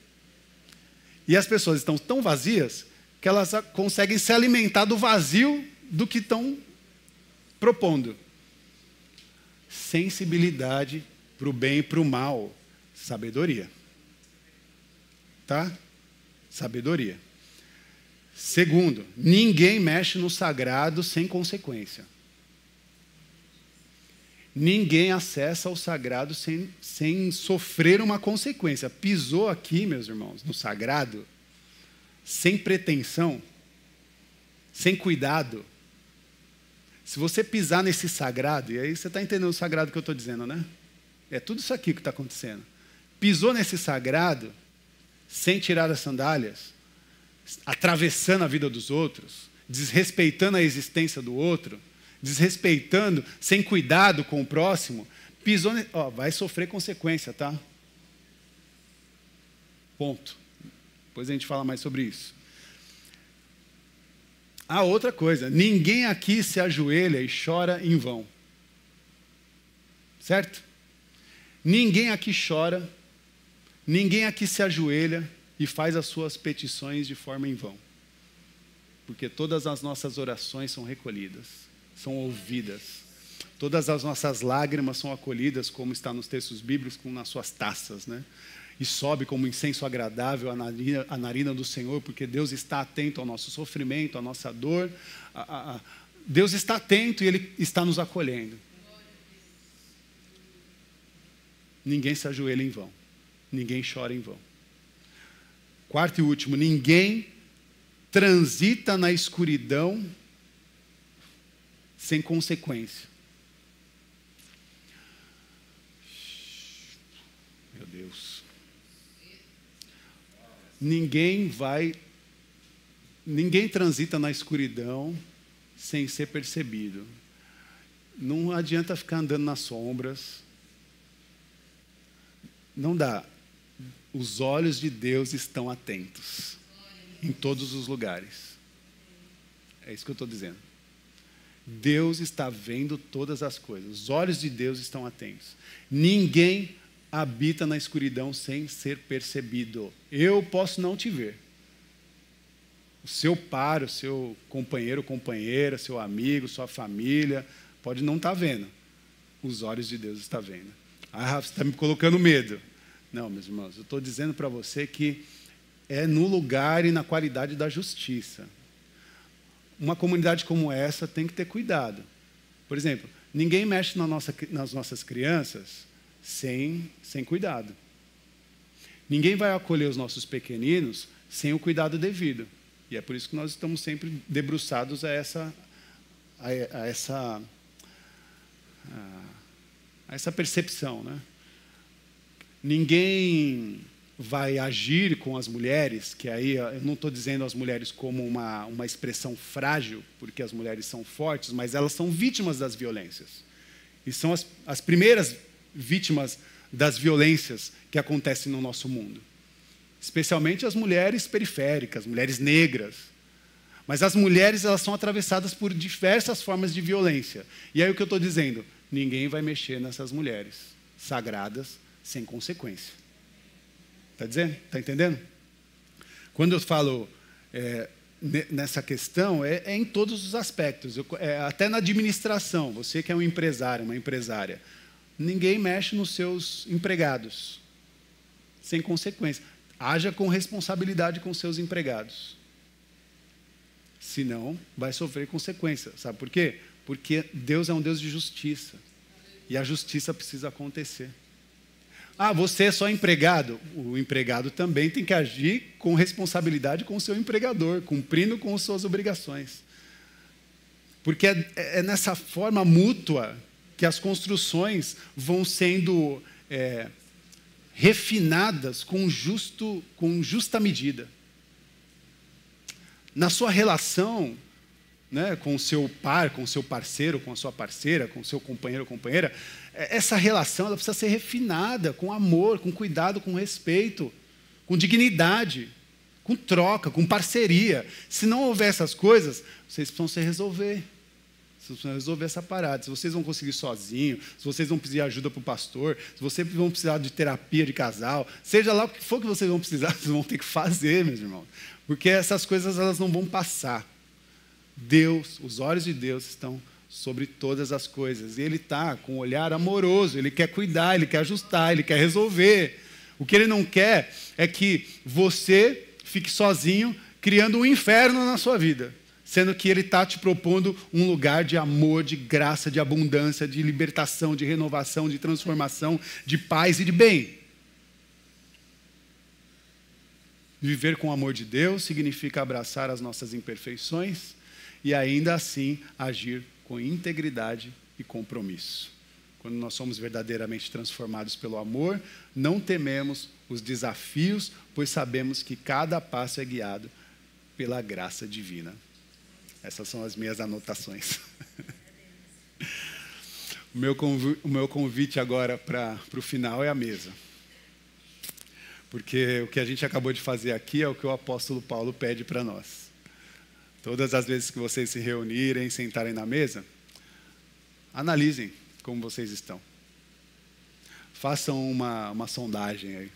E as pessoas estão tão vazias que elas conseguem se alimentar do vazio do que estão propondo. Sensibilidade para o bem e para o mal. Sabedoria. Tá? Sabedoria. Segundo, ninguém mexe no sagrado sem consequência. Ninguém acessa o sagrado sem sofrer uma consequência. Pisou aqui, meus irmãos, no sagrado, sem pretensão, sem cuidado. Se você pisar nesse sagrado, e aí você está entendendo o sagrado que eu estou dizendo, né? É tudo isso aqui que está acontecendo. Pisou nesse sagrado, sem tirar as sandálias, atravessando a vida dos outros, desrespeitando a existência do outro, desrespeitando, sem cuidado com o próximo, pisou, vai sofrer consequência, tá? Ponto. Depois a gente fala mais sobre isso. Outra coisa, ninguém aqui se ajoelha e chora em vão. Certo? Ninguém aqui chora, ninguém aqui se ajoelha e faz as suas petições de forma em vão. Porque todas as nossas orações são recolhidas, são ouvidas. Todas as nossas lágrimas são acolhidas, como está nos textos bíblicos, como nas suas taças, né? E sobe como incenso agradável à narina do Senhor, porque Deus está atento ao nosso sofrimento, à nossa dor. Deus está atento e Ele está nos acolhendo. Ninguém se ajoelha em vão. Ninguém chora em vão. Quarto e último, ninguém transita na escuridão sem consequência. Meu Deus. Ninguém transita na escuridão sem ser percebido. Não adianta ficar andando nas sombras. Não dá. Os olhos de Deus estão atentos em todos os lugares. É isso que eu estou dizendo. Deus está vendo todas as coisas. Os olhos de Deus estão atentos. Ninguém habita na escuridão sem ser percebido. Eu posso não te ver. O seu par, o seu companheiro, companheira, seu amigo, sua família, pode não estar vendo. Os olhos de Deus estão vendo. Rafa, você está me colocando medo. Não, meus irmãos, eu estou dizendo para você que é no lugar e na qualidade da justiça. Uma comunidade como essa tem que ter cuidado. Por exemplo, ninguém mexe nas nossas crianças sem cuidado. Ninguém vai acolher os nossos pequeninos sem o cuidado devido. E é por isso que nós estamos sempre debruçados a essa percepção, né? Ninguém vai agir com as mulheres, que aí eu não estou dizendo as mulheres como uma expressão frágil, porque as mulheres são fortes, mas elas são vítimas das violências. E são as primeiras vítimas das violências que acontecem no nosso mundo. Especialmente as mulheres periféricas, mulheres negras. Mas as mulheres, elas são atravessadas por diversas formas de violência. E aí o que eu estou dizendo? Ninguém vai mexer nessas mulheres sagradas sem consequência. Está dizendo? Está entendendo? Quando eu falo nessa questão, é em todos os aspectos. Até na administração, você que é um empresário, uma empresária, ninguém mexe nos seus empregados, sem consequência. Haja com responsabilidade com seus empregados. Senão, vai sofrer consequências. Sabe por quê? Porque Deus é um Deus de justiça. E a justiça precisa acontecer. Ah, você é só empregado? O empregado também tem que agir com responsabilidade com o seu empregador, cumprindo com as suas obrigações. Porque é nessa forma mútua que as construções vão sendo refinadas com justa medida. Na sua relação, né, com o seu par, com o seu parceiro, com a sua parceira, com o seu companheiro ou companheira, essa relação ela precisa ser refinada com amor, com cuidado, com respeito, com dignidade, com troca, com parceria. Se não houver essas coisas, vocês precisam se resolver. Vocês precisam resolver essa parada. Se vocês vão conseguir sozinho, se vocês vão pedir ajuda para o pastor, se vocês vão precisar de terapia de casal, seja lá o que for que vocês vão precisar, vocês vão ter que fazer, meus irmãos. Porque essas coisas elas não vão passar. Deus, os olhos de Deus estão sobre todas as coisas. E Ele está com um olhar amoroso, Ele quer cuidar, Ele quer ajustar, Ele quer resolver. O que Ele não quer é que você fique sozinho, criando um inferno na sua vida. Sendo que Ele está te propondo um lugar de amor, de graça, de abundância, de libertação, de renovação, de transformação, de paz e de bem. Viver com o amor de Deus significa abraçar as nossas imperfeições e ainda assim agir com integridade e compromisso. Quando nós somos verdadeiramente transformados pelo amor, não tememos os desafios, pois sabemos que cada passo é guiado pela graça divina. Essas são as minhas anotações. O meu convite agora para o final é a mesa. Porque o que a gente acabou de fazer aqui é o que o apóstolo Paulo pede para nós. Todas as vezes que vocês se reunirem, sentarem na mesa, analisem como vocês estão. Façam uma sondagem aí.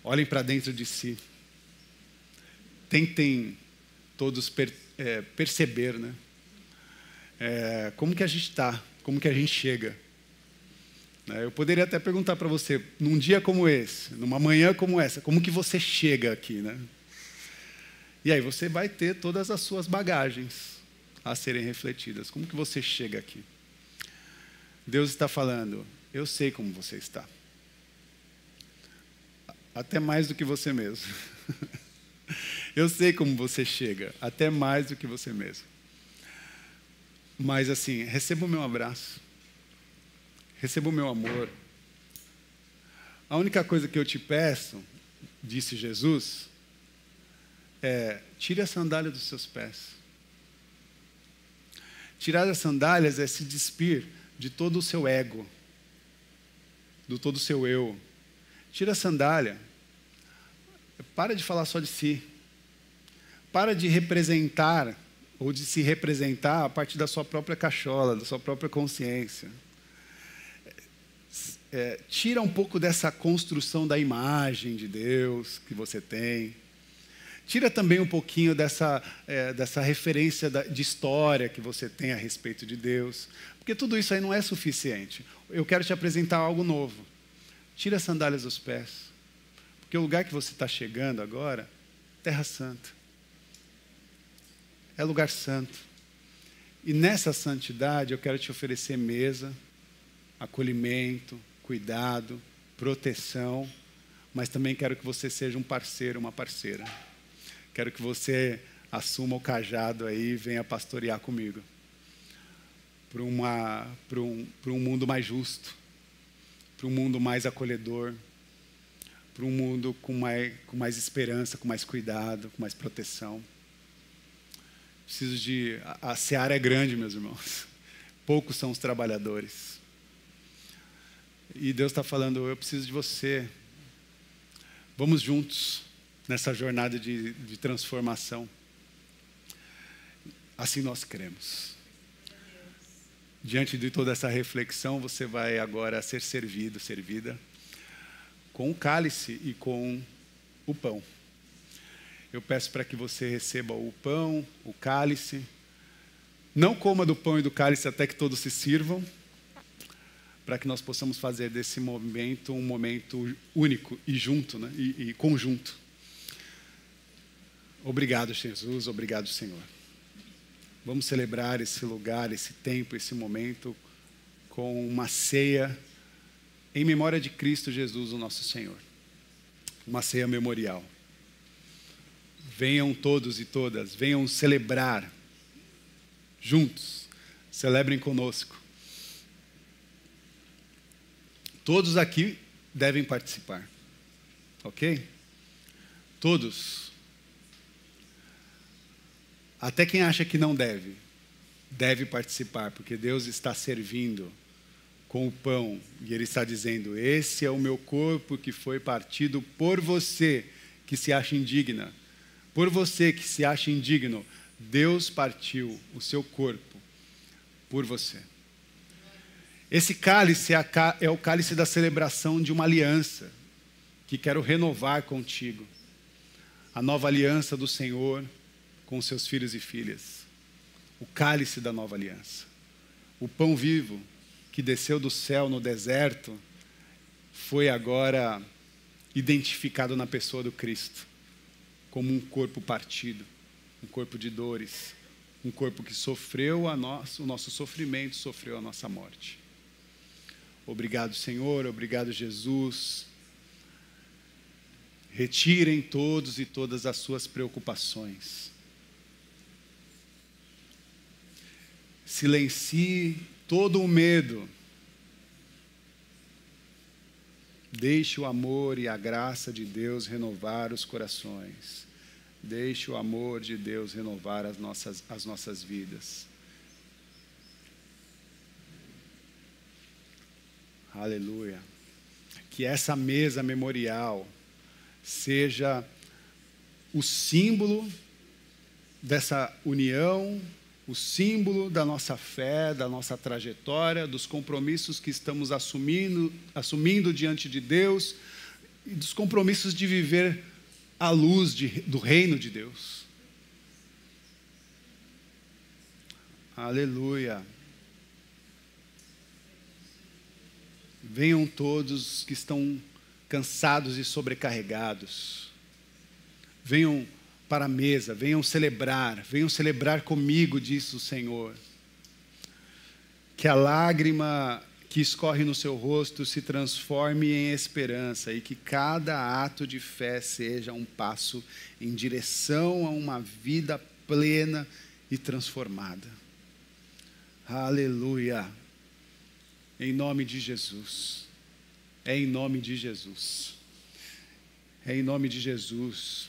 Olhem para dentro de si. Tentem todos perceber, né? Como que a gente está, como que a gente chega. Eu poderia até perguntar para você, num dia como esse, numa manhã como essa, como que você chega aqui, né? E aí você vai ter todas as suas bagagens a serem refletidas. Como que você chega aqui? Deus está falando, eu sei como você está. Até mais do que você mesmo. Eu sei como você chega, até mais do que você mesmo. Mas assim, receba o meu abraço. Receba o meu amor. A única coisa que eu te peço, disse Jesus, tire a sandália dos seus pés. Tirar as sandálias é se despir de todo o seu ego, de todo o seu eu. Tira a sandália. Para de falar só de si. Para de representar ou de se representar a partir da sua própria cachola, da sua própria consciência. Tira um pouco dessa construção da imagem de Deus que você tem. Tira também um pouquinho dessa referência de história que você tem a respeito de Deus. Porque tudo isso aí não é suficiente. Eu quero te apresentar algo novo. Tira as sandálias dos pés. Porque o lugar que você está chegando agora, Terra Santa. É lugar santo. E nessa santidade eu quero te oferecer mesa, acolhimento, cuidado, proteção, mas também quero que você seja um parceiro, uma parceira. Quero que você assuma o cajado aí e venha pastorear comigo. Para um mundo mais justo, para um mundo mais acolhedor, para um mundo com mais esperança, com mais cuidado, com mais proteção. A seara é grande, meus irmãos. Poucos são os trabalhadores. E Deus está falando, eu preciso de você. Vamos juntos nessa jornada de transformação. Assim nós cremos. Diante de toda essa reflexão, você vai agora ser servida com o cálice e com o pão. eu peço para que você receba o pão, o cálice. Não coma do pão e do cálice até que todos se sirvam, para que nós possamos fazer desse momento um momento único e junto, né? e conjunto. Obrigado, Jesus. Obrigado, Senhor. Vamos celebrar esse lugar, esse tempo, esse momento com uma ceia em memória de Cristo Jesus, o nosso Senhor. Uma ceia memorial. Venham todos e todas, venham celebrar juntos. Celebrem conosco. Todos aqui devem participar. Ok? Todos. Até quem acha que não deve, deve participar, porque Deus está servindo com o pão, e Ele está dizendo, esse é o meu corpo que foi partido por você, que se acha indigna. Por você que se acha indigno, Deus partiu o seu corpo por você. Esse cálice é o cálice da celebração de uma aliança, que quero renovar contigo. A nova aliança do Senhor com seus filhos e filhas. O cálice da nova aliança. O pão vivo que desceu do céu no deserto foi agora identificado na pessoa do Cristo como um corpo partido, um corpo de dores, um corpo que sofreu o nosso sofrimento, sofreu a nossa morte. Obrigado, Senhor, obrigado, Jesus. Retirem todos e todas as suas preocupações. Silencie todo o medo. Deixe o amor e a graça de Deus renovar os corações. Deixe o amor de Deus renovar as nossas vidas. Aleluia. Que essa mesa memorial seja o símbolo dessa união, o símbolo da nossa fé, da nossa trajetória, dos compromissos que estamos assumindo diante de Deus e dos compromissos de viver à luz do reino de Deus. Aleluia. Venham todos que estão cansados e sobrecarregados. Venham para a mesa, venham celebrar comigo, disse o Senhor. Que a lágrima que escorre no seu rosto se transforme em esperança e que cada ato de fé seja um passo em direção a uma vida plena e transformada. Aleluia. Em nome de Jesus. É em nome de Jesus. É em nome de Jesus.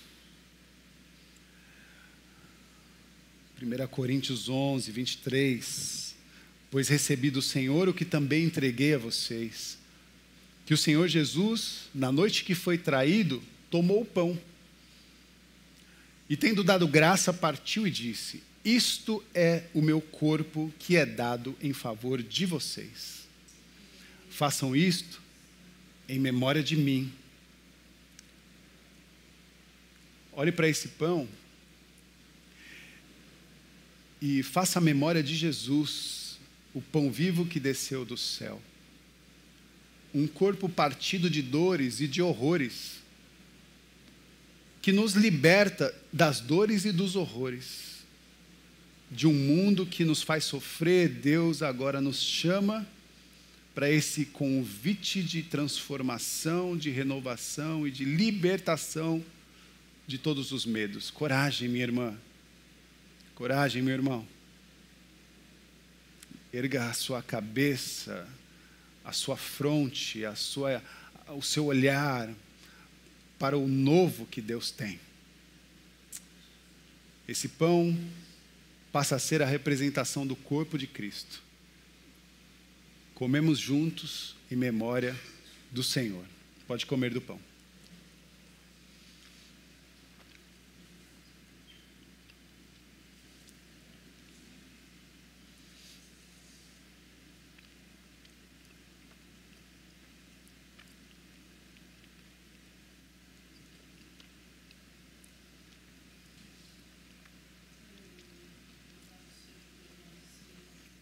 1 Coríntios 11, 23. Pois recebi do Senhor o que também entreguei a vocês. Que o Senhor Jesus, na noite que foi traído, tomou o pão. E tendo dado graça, partiu e disse: isto é o meu corpo que é dado em favor de vocês. Façam isto em memória de mim. Olhe para esse pão e faça a memória de Jesus, o pão vivo que desceu do céu. Um corpo partido de dores e de horrores, que nos liberta das dores e dos horrores. De um mundo que nos faz sofrer, Deus agora nos chama para esse convite de transformação, de renovação e de libertação de todos os medos. Coragem, minha irmã. Coragem, meu irmão. Erga a sua cabeça, a sua fronte, o seu olhar para o novo que Deus tem. Esse pão passa a ser a representação do corpo de Cristo. Comemos juntos em memória do Senhor. Pode comer do pão.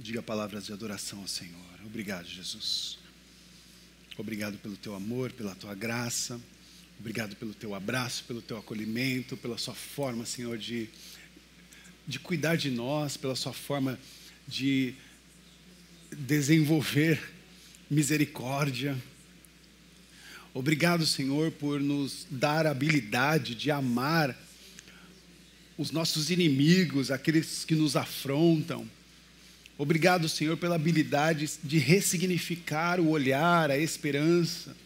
Diga palavras de adoração ao Senhor. Obrigado, Jesus. Obrigado pelo teu amor, pela tua graça. Obrigado pelo teu abraço, pelo teu acolhimento, pela sua forma, Senhor, de cuidar de nós, pela sua forma de desenvolver misericórdia. Obrigado, Senhor, por nos dar a habilidade de amar os nossos inimigos, aqueles que nos afrontam. Obrigado, Senhor, pela habilidade de ressignificar o olhar, a esperança.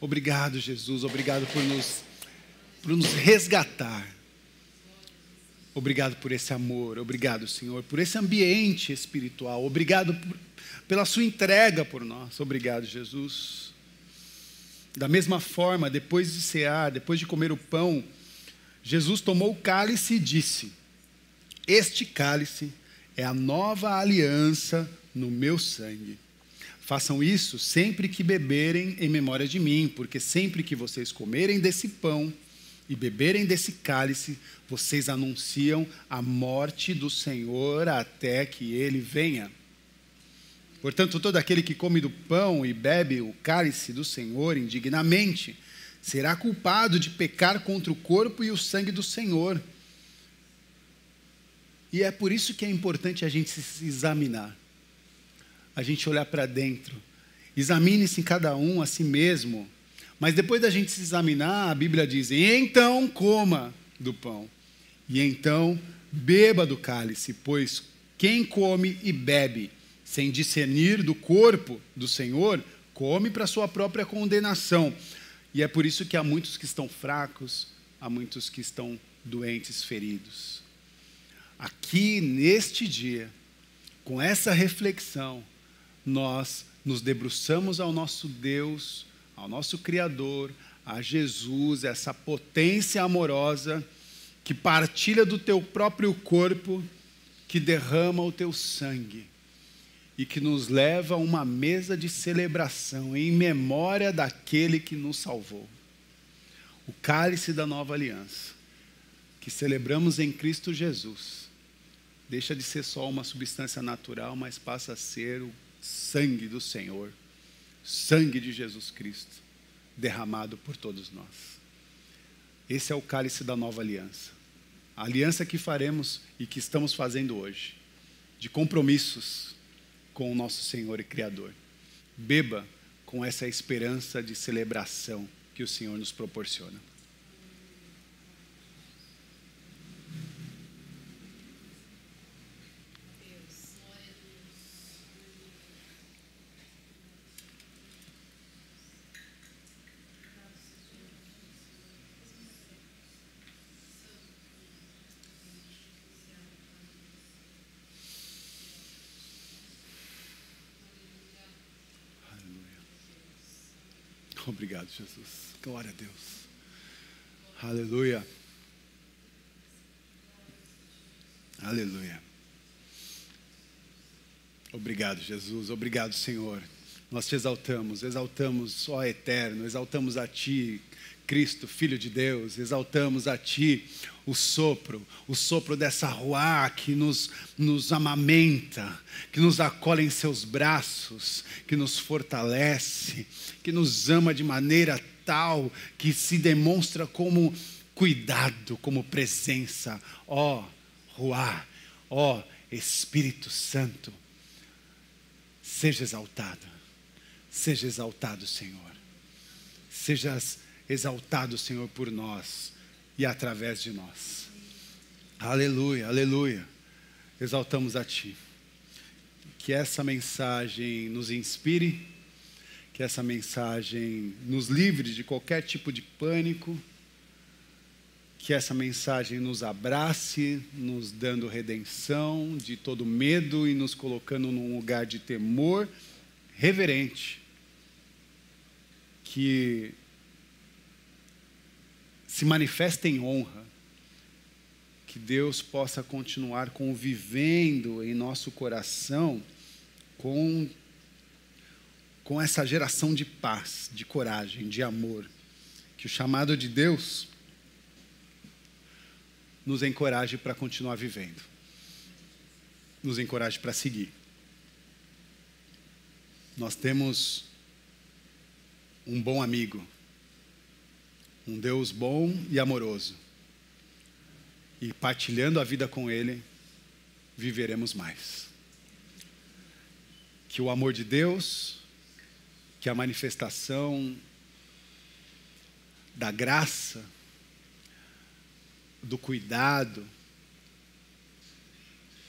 Obrigado, Jesus, obrigado por nos resgatar. Obrigado por esse amor, obrigado, Senhor, por esse ambiente espiritual. Obrigado pela sua entrega por nós. Obrigado, Jesus. Da mesma forma, depois de cear, depois de comer o pão, Jesus tomou o cálice e disse: este cálice é a nova aliança no meu sangue. Façam isso sempre que beberem em memória de mim, porque sempre que vocês comerem desse pão e beberem desse cálice, vocês anunciam a morte do Senhor até que ele venha. Portanto, todo aquele que come do pão e bebe o cálice do Senhor indignamente será culpado de pecar contra o corpo e o sangue do Senhor. E é por isso que é importante a gente se examinar, a gente olhar para dentro. Examine-se em cada um a si mesmo. Mas depois da gente se examinar, a Bíblia diz: e então coma do pão, e então beba do cálice, pois quem come e bebe sem discernir do corpo do Senhor, come para sua própria condenação. E é por isso que há muitos que estão fracos, há muitos que estão doentes, feridos. Aqui, neste dia, com essa reflexão, nós nos debruçamos ao nosso Deus, ao nosso Criador, a Jesus, essa potência amorosa que partilha do teu próprio corpo, que derrama o teu sangue e que nos leva a uma mesa de celebração em memória daquele que nos salvou. O cálice da nova aliança, que celebramos em Cristo Jesus, deixa de ser só uma substância natural, mas passa a ser o sangue do Senhor, sangue de Jesus Cristo, derramado por todos nós. Esse é o cálice da nova aliança. A aliança que faremos e que estamos fazendo hoje, de compromissos com o nosso Senhor e Criador. Beba com essa esperança de celebração que o Senhor nos proporciona. Obrigado, Jesus. Glória a Deus. Aleluia. Aleluia. Obrigado, Jesus. Obrigado, Senhor. Nós te exaltamos, ó Eterno, exaltamos a Ti, Cristo, Filho de Deus, exaltamos a Ti o sopro dessa ruá que nos amamenta, que nos acolhe em seus braços, que nos fortalece, que nos ama de maneira tal que se demonstra como cuidado, como presença. Ó ruá, ó Espírito Santo, seja exaltado, Senhor. Sejas exaltado, Senhor, por nós e através de nós. Aleluia, aleluia. Exaltamos a Ti. Que essa mensagem nos inspire, que essa mensagem nos livre de qualquer tipo de pânico, que essa mensagem nos abrace, nos dando redenção de todo medo e nos colocando num lugar de temor reverente. Que se manifesta em honra, que Deus possa continuar convivendo em nosso coração com essa geração de paz, de coragem, de amor, que o chamado de Deus nos encoraje para continuar vivendo, nos encoraje para seguir. Nós temos um bom amigo, um Deus bom e amoroso. E partilhando a vida com Ele, viveremos mais. Que o amor de Deus, que a manifestação da graça, do cuidado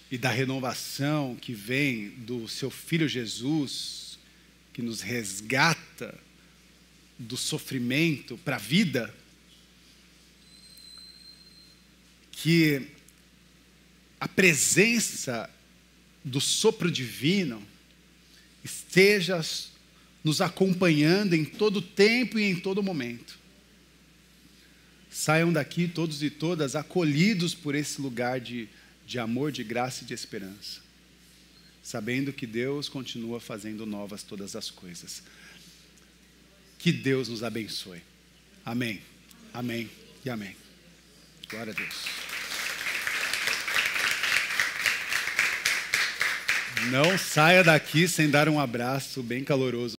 e da renovação que vem do seu Filho Jesus, que nos resgata do sofrimento para a vida, que a presença do sopro divino esteja nos acompanhando em todo tempo e em todo momento. Saiam daqui todos e todas acolhidos por esse lugar de amor, de graça e de esperança, sabendo que Deus continua fazendo novas todas as coisas. Que Deus nos abençoe. Amém. Amém e amém. Glória a Deus. Não saia daqui sem dar um abraço bem caloroso